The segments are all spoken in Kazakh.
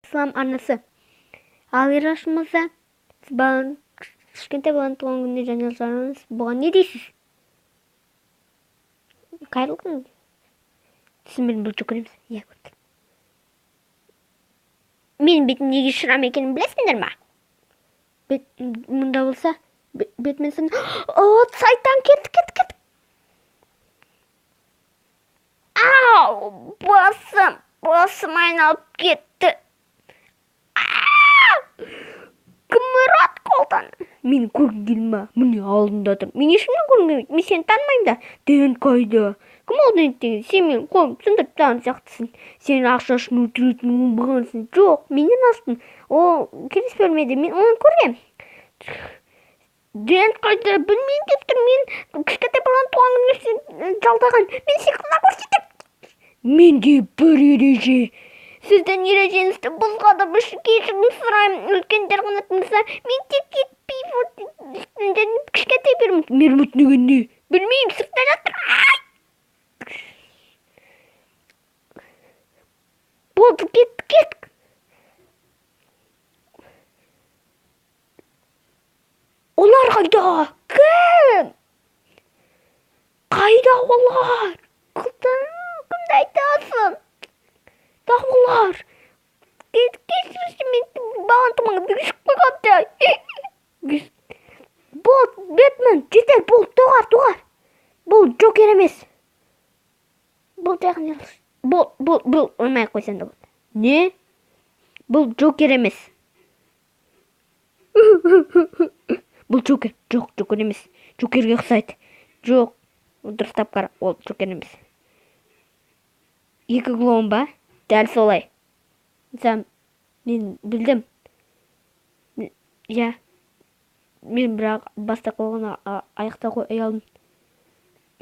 ислам арнасы. Ал Ераш мырза, сіз кішкентай баланың туған күніне жарияласаңыз, бұған не дейсіз? Қайырлы күн. Сіз мені бұл жүгіреміз? Иә, көрдім. Менің бетім неге шырам екенін білесіңдер ма? Мұнда болса, бетімен сын... Сайтан, кет. Ау, басым айналып кетті. Кімірат қолдан. Мені көргің келді ма? Міне алдында тұр. Мен ешкімнен көргім келмейді. Мен сені танымаймын да. Дент қайда? Кім ол Дент деген? Сен менің қолым сындырып тастаған сияқтысың. Сен ақшасын өлтіретін оңбағансың. Жоқ, менен астың. Ол келіс бөлмеде. Мен оны көргем. Дент қайда? Білмеймін деп тұр. Мен кішкентай баланың туған күніне жалдаған. Мен сиқырына көрсетіп. Менде бір ереже. Сіздің ережеңізді бұзғаны үшін кешірім сұраймын. Үлкендер қанатыңызда мен тек кетпей кішкентай мермут деген не? Білмеймін, сыртта жатыр. Болды, кет. Олар қайда? Кім? Қайда олар? Кімді айтасың? Тағылар. Кешірші мен баланы тұмаңа бүрішіп қойғапты. Бұл Бэтмен, жетер, бұл тоғар. Бұл Джокер емес. Бұл тәғын елші. Бұл оймай қойсан да болды. Не? Бұл Джокер емес. Бұл Джокер. Жоқ, Джокер емес. Джокерге ұқсайды. Жоқ, дұрыстап қара, ол Джокер емес. Екі глоум ба? Дәл солай. Мен білдім. Я. Мен бірақ баста қолғана аяқта қой алдым.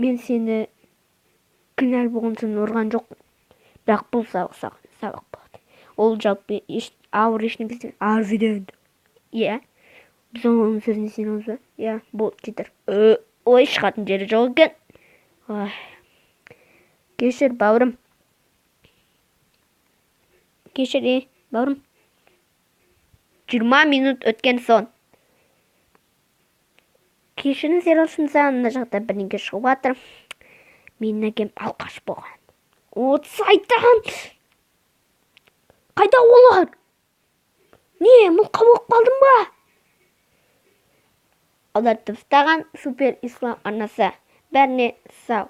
Мен сені кінәл болған соң ұрған жоқ. Бірақ бұл сабақ болады. Ол жалпы ауыр ештеңесі арвиден. Я. Біз оның сөзіне сенеміз ба? Я, бұл жетір. Ой, шығатын жері жоқ екен. Кешір, бауырым. Кешір, бауырым. 20 минут өткен соң. Кешіріңіз Ералшымыза, ана жақта бірнеге шығып жатыр. Менің әкем алқаш болған. Сайтан! Қайда олар? Не, мұлқа болып қалдың ба? Олар тастаған супер ислам арнасы. Бәріне сау.